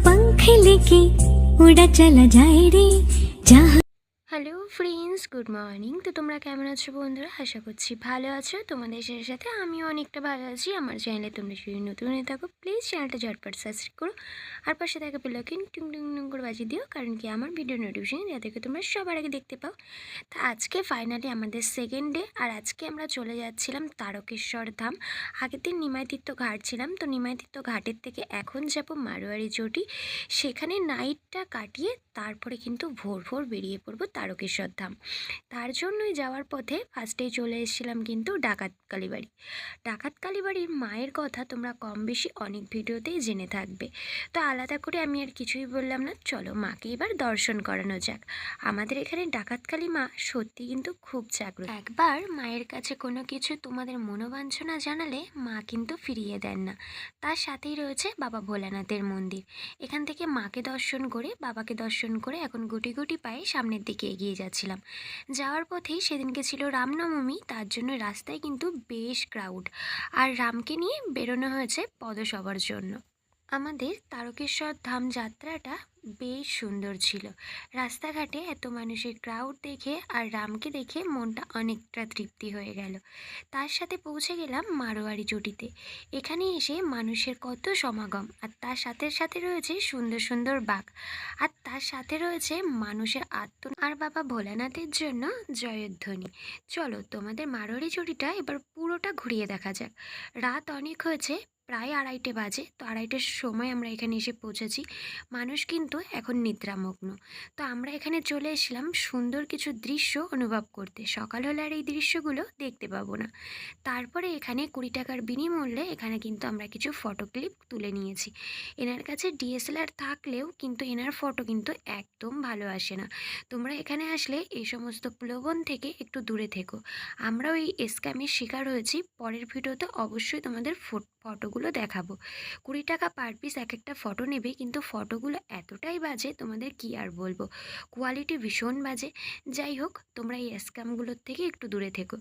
पंख लेके उड़ा चला जाए रे जहाँ। Hello friends, good morning. তো তোমরা কেমন আছো বন্ধুরা? আশা করছি ভালো আছো। তোমাদের সাথে সাথে আমিও অনেকটা ভালো আছি। আমার চ্যানেলে তোমরা যদি নতুন হয়ে থাকো প্লিজ চ্যানেলটা ঝটপট সাবস্ক্রাইব করো, আর পাশে থাকা বেলাইকন টুং টুং টুং করে বাজিয়ে দিও, কারণ কি আমার ভিডিও নোটিফিকেশন যাতে তোমরা সবার আগে দেখতে পাও। তো আজকে ফাইনালি আমাদের সেকেন্ড ডে, আর আজকে আমরা চলে যাচ্ছিলাম তারকেশ্বর ধাম। আগের দিন নিমাইতীর্থ ঘাট ছিলাম, তো নিমাইতীর্থ ঘাটের থেকে এখন যাব মারোয়ারি চটি। সেখানে নাইটটা কাটিয়ে তারপরে কিন্তু ভোর ভোর বেরিয়ে পড়বো তারকেশ্বর ধাম। তার জন্যই যাওয়ার পথে ফার্স্টেই চলে এসেছিলাম কিন্তু ডাকাত কালীবাড়ি। ডাকাত কালীবাড়ির মায়ের কথা তোমরা কম বেশি অনেক ভিডিওতেই জেনে থাকবে, তো আলাদা করে আমি আর কিছুই বললাম না। চলো মাকে এবার দর্শন করানো যাক। আমাদের এখানে ডাকাত কালী মা সত্যি কিন্তু খুব জাগ্রত। একবার মায়ের কাছে কোনো কিছু তোমাদের মনোবাঞ্ছনা জানালে মা কিন্তু ফিরিয়ে দেন না। তার সাথেই রয়েছে বাবা ভোলানাথের মন্দির। এখান থেকে মাকে দর্শন করে বাবাকে দর্শন করে এখন গুটি গুটি পায়ে সামনের দিকে এগিয়ে যাচ্ছিলাম। যাওয়ার পথেই সেদিনকে ছিল রামনবমী, তার জন্য রাস্তায় কিন্তু বেশ ক্রাউড, আর রামকে নিয়ে বেরোনো হয়েছে পদসভার জন্য। আমাদের তারকেশ্বর ধাম যাত্রাটা বেশ সুন্দর ছিল। রাস্তাঘাটে এত মানুষের ক্রাউড দেখে আর রামকে দেখে মনটা অনেকটা তৃপ্তি হয়ে গেল। তার সাথে পৌঁছে গেলাম মারোয়ারি চটিতে। এখানে এসে মানুষের কত সমাগম, আর তার সাথে সাথে রয়েছে সুন্দর সুন্দর বাঘ, আর তার সাথে রয়েছে মানুষের আত্মনাদ আর বাবা ভোলানাথের জন্য জয়ধ্বনি। চলো তোমাদের মারোয়ারি চটিটা এবার পুরোটা ঘুরিয়ে দেখা যাক। রাত অনেক হয়েছে, প্রায় 2:30 বাজে। তো 2:30টার সময় আমরা এখানে এসে পৌঁছেছি। মানুষ কিন্তু এখন নিদ্রামগ্ন। তো আমরা এখানে চলে এসেছিলাম সুন্দর কিছু দৃশ্য অনুভব করতে। সকাল হলে আর এই দৃশ্যগুলো দেখতে পাবো না। তারপরে এখানে 20 টাকার বিনিমূল্যে এখানে কিন্তু আমরা কিছু ফটো ক্লিপ তুলে নিয়েছি। এনার কাছে ডিএসএলআর থাকলেও কিন্তু এনার ফটো কিন্তু একদম ভালো আসে না। তোমরা এখানে আসলে এই সমস্ত প্রলোভন থেকে একটু দূরে থেকো। আমরা ওই স্ক্যামের শিকার হয়েছি। পরের ভিডিওতে অবশ্যই তোমাদের ফটোগুলো দেখাবো। 20 টাকা পার পিস এক একটা ফটো নেবে, কিন্তু ফটোগুলো এতটাই বাজে তোমাদের কি আর বলবো, কোয়ালিটি ভীষণ বাজে। যাই হোক, তোমরা এই স্ক্যামগুলোর থেকে একটু দূরে থেকো।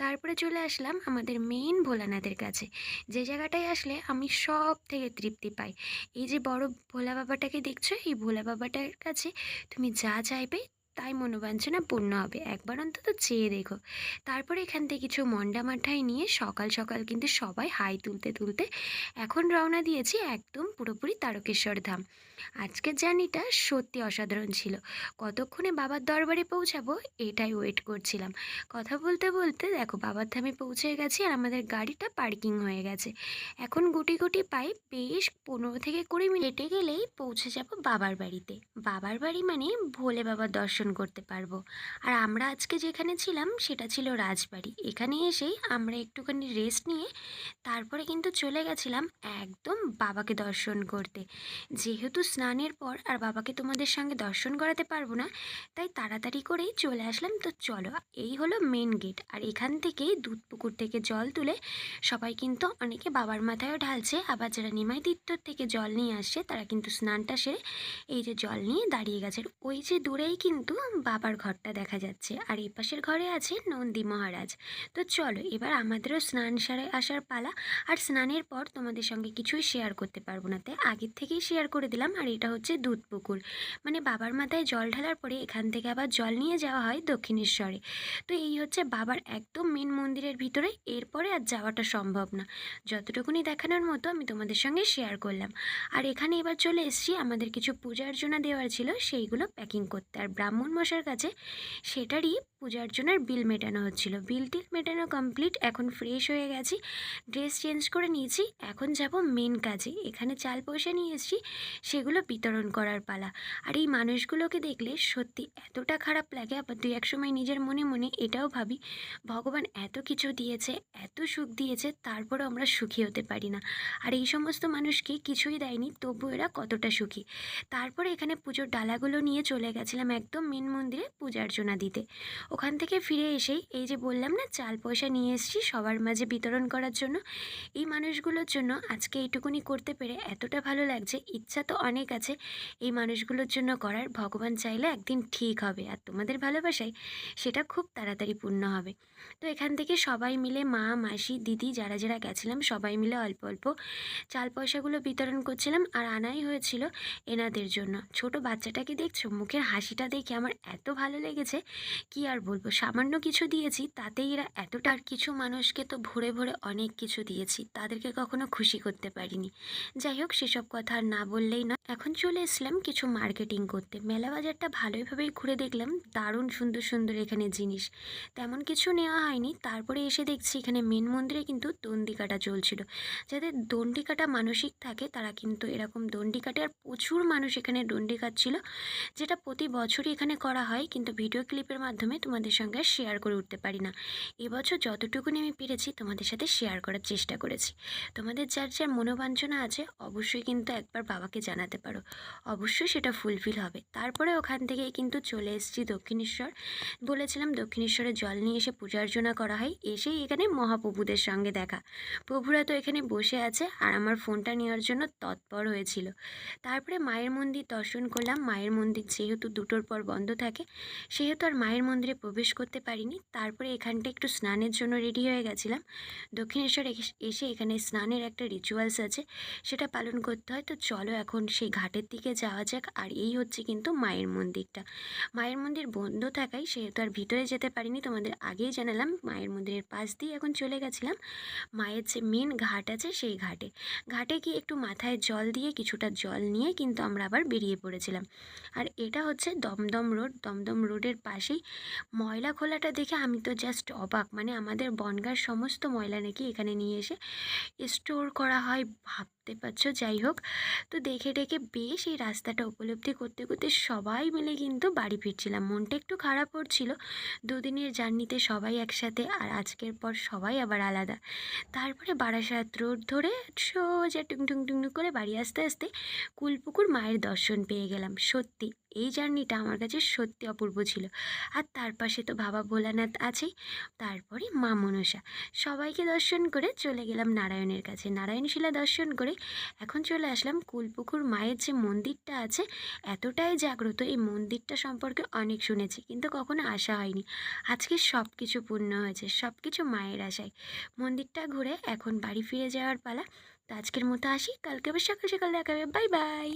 তারপরে চলে আসলাম আমাদের মেইন ভোলানাথের কাছে, যে জায়গাটায় আসলে আমি সব থেকে তৃপ্তি পাই। এই যে বড় ভোলা বাবাটাকে দেখছো, এই ভোলা বাবাটার কাছে তুমি যা চাইবে তাই মনোবাঞ্ছনা পূর্ণ হবে। একবার অন্তত চেয়ে দেখো। তারপরে এখান থেকে কিছু মন্ডা মাঠাই নিয়ে সকাল সকাল কিন্তু সবাই হাই তুলতে তুলতে এখন রওনা দিয়েছি একদম পুরোপুরি তারকেশ্বর ধাম। আজকের জার্নিটা সত্যি অসাধারণ ছিল। কতক্ষণে বাবার দরবারে পৌঁছাবো এটাই ওয়েট করছিলাম। কথা বলতে বলতে দেখো বাবার ধামে পৌঁছে গেছি, আর আমাদের গাড়িটা পার্কিং হয়ে গেছে। এখন গুটি গুটি পাই বেশ 15 থেকে 20 মিনিট হেঁটে গেলেই পৌঁছে যাব বাবার বাড়িতে। বাবার বাড়ি মানে ভোলে বাবার দর্শন করতে পারবো। আর আমরা আজকে যেখানে ছিলাম সেটা ছিল রাজবাড়ি। এখানে এসেই আমরা একটুখানি রেস্ট নিয়ে তারপরে কিন্তু চলে গেছিলাম একদম বাবাকে দর্শন করতে। যেহেতু স্নানের পর আর বাবাকে তোমাদের সঙ্গে দর্শন করাতে পারবো না, তাই তাড়াতাড়ি করেই চলে আসলাম। তো চলো, এই হলো মেন গেট, আর এখান থেকেই দুধ পুকুর থেকে জল তুলে সবাই কিন্তু অনেকে বাবার মাথায়ও ঢালছে, আবার যারা নিমাইতীর্থ থেকে জল নিয়ে আসছে তারা কিন্তু স্নানটা সেরে এই যে জল নিয়ে দাঁড়িয়ে গেছে। ওই যে দূরেই কিন্তু বাবার ঘরটা দেখা যাচ্ছে, আর এই পাশের ঘরে আছে নন্দী মহারাজ। তো চলো এবার আমাদেরও স্নান সারে আসার পালা। আর স্নানের পর তোমাদের সঙ্গে কিছুই শেয়ার করতে পারবো না, তাই আগের থেকেই শেয়ার করে দিলাম। আর এটা হচ্ছে দুধ পুকুর, মানে বাবার মাথায় জল ঢালার পরে এখান থেকে আবার জল নিয়ে যাওয়া হয় দক্ষিণেশ্বরে। তো এই হচ্ছে বাবার একদম মেন মন্দিরের ভিতরে। এরপরে আর যাওয়াটা সম্ভব না। যতটুকুনি দেখানোর মতো আমি তোমাদের সঙ্গে শেয়ার করলাম। আর এখানে এবার চলে এসেছি, আমাদের কিছু পূজা অর্চনা দেওয়ার ছিল সেইগুলো প্যাকিং করতে। আর ব্রাহ্মণ মশাইয়ের কাছে সেটারই পূজা অর্চনার বিল মেটানো হচ্ছিল। বিল টিল মেটানো কমপ্লিট। এখন ফ্রেশ হয়ে গেছি, ড্রেস চেঞ্জ করে নিয়েছি। এখন যাব মেন কাজে। এখানে চাল পয়সা নিয়ে এসেছি, সেগুলো বিতরণ করার পালা। আর এই মানুষগুলোকে দেখলে সত্যি এতটা খারাপ লাগে, আবার দুই এক সময় নিজের মনে মনে এটাও ভাবি ভগবান এত কিছু দিয়েছে, এত সুখ দিয়েছে, তারপরও আমরা সুখী হতে পারি না। আর এই সমস্ত মানুষকে কিছুই দেয়নি, তবু এরা কতটা সুখী। তারপরে এখানে পুজোর ডালাগুলো নিয়ে চলে গেছিলাম একদম মেন মন্দিরে পূজা অর্চনা দিতে। ওখান থেকে ফিরে এসেই এই যে বললাম না চাল পয়সা নিয়ে এসেছি সবার মাঝে বিতরণ করার জন্য, এই মানুষগুলোর জন্য আজকে এইটুকুনি করতে পেরে এতটা ভালো লাগছে। ইচ্ছা তো অনেক আছে এই মানুষগুলোর জন্য করার, ভগবান চাইলে একদিন ঠিক হবে, আর তোমাদের ভালোবাসায় সেটা খুব তাড়াতাড়ি পূর্ণ হবে। তো এখান থেকে সবাই মিলে মা মাসি দিদি যারা যারা গেছিলাম সবাই মিলে অল্প অল্প চাল পয়সাগুলো বিতরণ করছিলাম, আর আনাই হয়েছিল এনাদের জন্য। ছোট বাচ্চাটাকে দেখছো, মুখের হাসিটা দেখে আমার এত ভালো লেগেছে কি আর বলবো। সামান্য কিছু দিয়েছি তাতেই এরা এতটা, আর কিছু মানুষকে তো ভরে ভরে অনেক কিছু দিয়েছি, তাদেরকে কখনো খুশি করতে পারিনি। যাই হোক সেসব কথা আর না বললেই না। এখন চলে এসলাম কিছু মার্কেটিং করতে। মেলা বাজারটা ভালোইভাবেই ঘুরে দেখলাম, দারুণ সুন্দর সুন্দর এখানে জিনিস, তেমন কিছু নেওয়া হয়নি। তারপরে এসে দেখছি এখানে মেন মন্দিরে কিন্তু দণ্ডি কাটা চলছিল। যাদের দণ্ডি কাটা মানসিক থাকে তারা কিন্তু এরকম দণ্ডি কাটে, আর প্রচুর মানুষ এখানে দণ্ডি কাটছিল, যেটা প্রতি বছরই এখানে করা হয়, কিন্তু ভিডিও ক্লিপের মাধ্যমে তোমাদের সঙ্গে শেয়ার করে উঠতে পারি না। এবছর যতটুকুনি আমি পেরেছি তোমাদের সাথে শেয়ার করার চেষ্টা করেছি। তোমাদের যার যার মনোবাঞ্ছনা আছে অবশ্যই কিন্তু একবার বাবাকে জানাতে পারো, অবশ্যই সেটা ফুলফিল হবে। তারপরে ওখান থেকেই কিন্তু চলে এসেছি দক্ষিণেশ্বর। বলেছিলাম দক্ষিণেশ্বরে জল নিয়ে এসে পূজা অর্চনা করা হয়। এসেই এখানে মহাপ্রভুদের সঙ্গে দেখা, প্রভুরা তো এখানে বসে আছে আর আমার ফোনটা নেওয়ার জন্য তৎপর হয়েছিল। তারপরে মায়ের মন্দির দর্শন করলাম। মায়ের মন্দির যেহেতু 2টোর পর বন্ধ থাকে সেহেতু আর মায়ের মন্দিরে প্রবেশ করতে পারিনি। তারপরে এখানটা একটু স্নানের জন্য রেডি হয়ে গেছিলাম। দক্ষিণেশ্বর এসে এখানে স্নানের একটা রিচুয়ালস আছে, সেটা পালন করতে হয়। তো চলো এখন সেই ঘাটের দিকে যাওয়া যাক। আর এই হচ্ছে কিন্তু মায়ের মন্দিরটা। মায়ের মন্দির বন্ধ থাকায় সেহেতু আর ভিতরে যেতে পারিনি, তোমাদের আগেই জানালাম। মায়ের মন্দিরের পাশ দিয়ে এখন চলে গেছিলাম মায়ের যে মেন ঘাট আছে সেই ঘাটে। ঘাটে গিয়ে একটু মাথায় জল দিয়ে কিছুটা জল নিয়ে কিন্তু আমরা আবার বেরিয়ে পড়েছিলাম। আর এটা হচ্ছে দমদম রোড। দমদম রোডের পাশেই ময়লা খোলাটা দেখে আমি তো জাস্ট অবাক, মানে আমাদের বনগাঁর সমস্ত ময়লা নাকি এখানে নিয়ে এসে স্টোর করা হয়, ভাবতে পারছো। যাই হোক, তো দেখে ডেকে বেশ এই রাস্তাটা উপলব্ধি করতে করতে সবাই মিলে কিন্তু বাড়ি ফিরছিলাম। মনটা একটু খারাপ হচ্ছিল, দুদিনের জার্নিতে সবাই একসাথে, আর আজকের পর সবাই আবার আলাদা। তারপরে বারাসাত রোড ধরে সোজা টুং টুং টুং করে বাড়ি আসতে আসতে কুলপুকুর মায়ের দর্শন পেয়ে গেলাম। সত্যি এই জার্নিটা আমার কাছে সত্যি অপূর্ব ছিল। আর তার পাশে তো বাবা ভোলানাথ আছেই, তারপরে মা মনসা। সবাইকে দর্শন করে চলে গেলাম নারায়ণের কাছে। নারায়ণশিলা দর্শন করে এখন চলে আসলাম কুলপুকুর মায়ের যে মন্দিরটা আছে, এতটাই জাগ্রত। এই মন্দিরটা সম্পর্কে অনেক শুনেছি কিন্তু কখনো আসা হয়নি। আজকে সব কিছু পূর্ণ হয়েছে, সব কিছু মায়ের আশায়। মন্দিরটা ঘুরে এখন বাড়ি ফিরে যাওয়ার পালা। তো আজকের মতো আসি, কালকে আবার সকাল সকাল দেখা হবে। Bye bye.